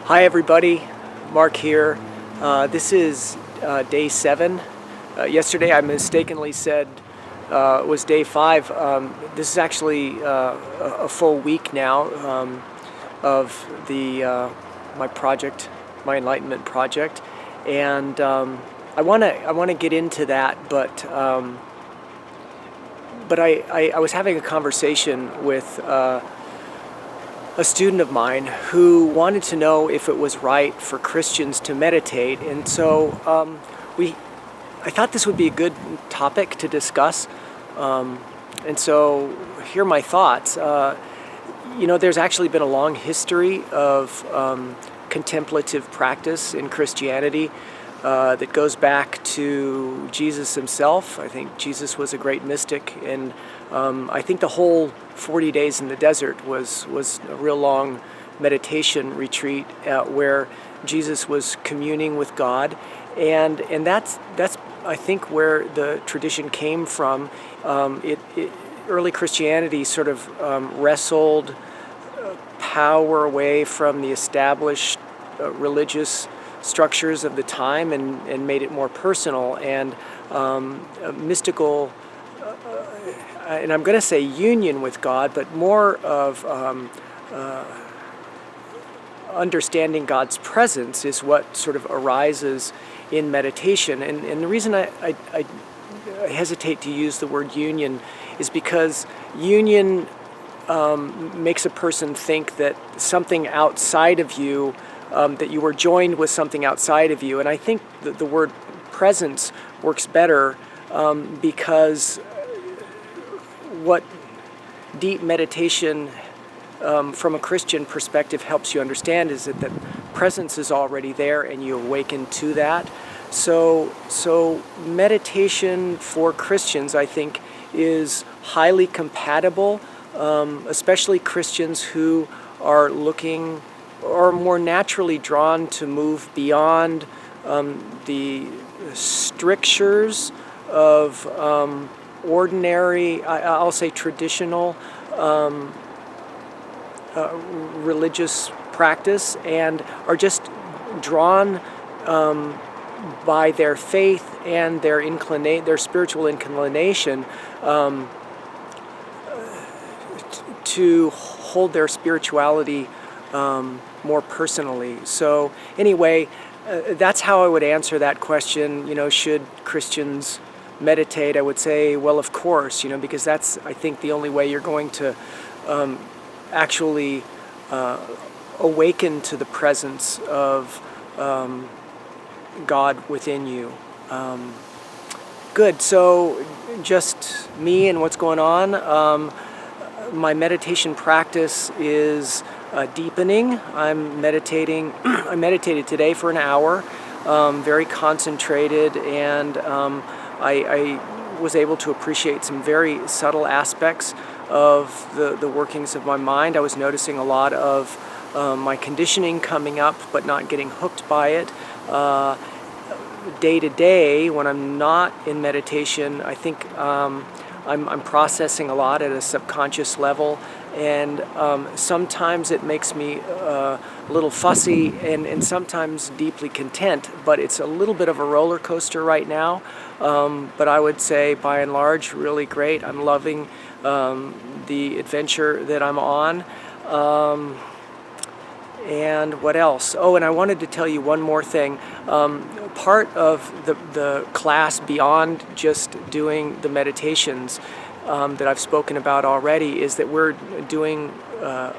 Hi everybody, Mark here. This is day 7. Yesterday I mistakenly said it was day 5. This is actually a full week now of my project, my Enlightenment project, and I want to get into that, but I was having a conversation with a student of mine who wanted to know if it was right for Christians to meditate, and so I thought this would be a good topic to discuss, and so here are my thoughts. There's actually been a long history of contemplative practice in Christianity that goes back to Jesus himself. I think Jesus was a great mystic, and I think the whole 40 days in the desert was a real long meditation retreat where Jesus was communing with God, and that's I think where the tradition came from. Early Christianity sort of wrestled power away from the established religious structures of the time and made it more personal and mystical, and I'm going to say union with God, but more of understanding God's presence is what sort of arises in meditation. And the reason I hesitate to use the word union is because union makes a person think that something outside of you, that you were joined with something outside of you. And I think that the word presence works better because what deep meditation from a Christian perspective helps you understand is that the presence is already there and you awaken to that. So meditation for Christians, I think, is highly compatible, especially Christians who are looking or more naturally drawn to move beyond the strictures of ordinary, I'll say traditional religious practice, and are just drawn by their faith and their spiritual inclination to hold their spirituality more personally. So anyway, that's how I would answer that question. Should Christians meditate? I would say, well, of course, because that's, I think, the only way you're going to actually awaken to the presence of God within you. Good. So just me and what's going on. My meditation practice is deepening. I'm meditating. I meditated today for an hour, very concentrated, and I was able to appreciate some very subtle aspects of the workings of my mind. I was noticing a lot of my conditioning coming up, but not getting hooked by it. Day to day, when I'm not in meditation, I think I'm processing a lot at a subconscious level, and sometimes it makes me a little fussy and sometimes deeply content, but it's a little bit of a roller coaster right now, but I would say by and large really great. I'm loving the adventure that I'm on. And what else? Oh, and I wanted to tell you one more thing. Part of the class, beyond just doing the meditations that I've spoken about already, is that we're doing a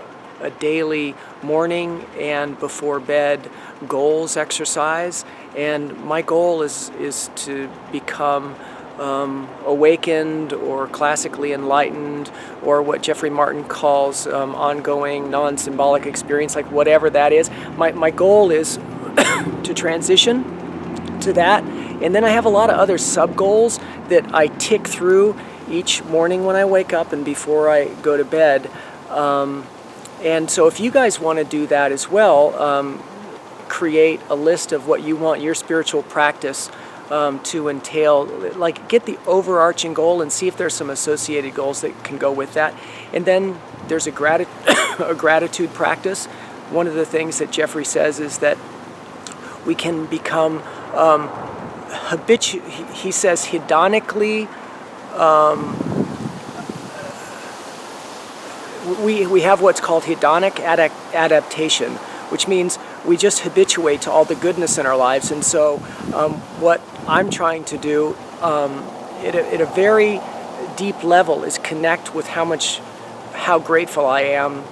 daily morning and before bed goals exercise. And my goal is to become awakened or classically enlightened, or what Jeffrey Martin calls ongoing non-symbolic experience, like whatever that is. My goal is to transition to that, and then I have a lot of other sub-goals that I tick through each morning when I wake up and before I go to bed. And so if you guys want to do that as well, create a list of what you want your spiritual practice to entail, like get the overarching goal and see if there's some associated goals that can go with that. And then there's a gratitude practice one of the things that Jeffrey says is that we can become he says hedonically, we have what's called hedonic adaptation, which means we just habituate to all the goodness in our lives. And so what I'm trying to do at a very deep level is connect with how grateful I am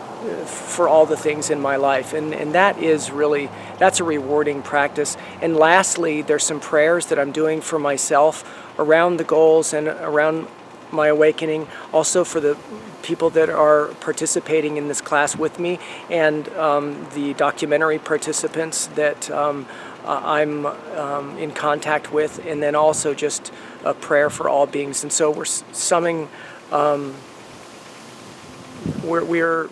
for all the things in my life, and that's a rewarding practice. And lastly, there's some prayers that I'm doing for myself around the goals and around my awakening, also for the people that are participating in this class with me, and the documentary participants that I'm in contact with, and then also just a prayer for all beings. And so we're summing, we're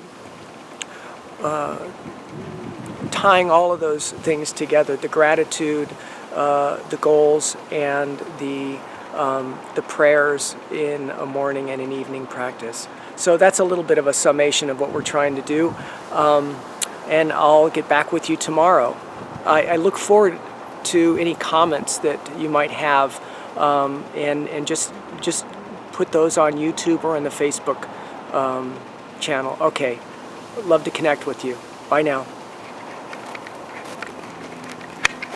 tying all of those things together: the gratitude, the goals, and the prayers in a morning and an evening practice. So that's a little bit of a summation of what we're trying to do, and I'll get back with you tomorrow. I look forward to any comments that you might have, and just put those on YouTube or on the Facebook channel. Okay, love to connect with you. Bye now.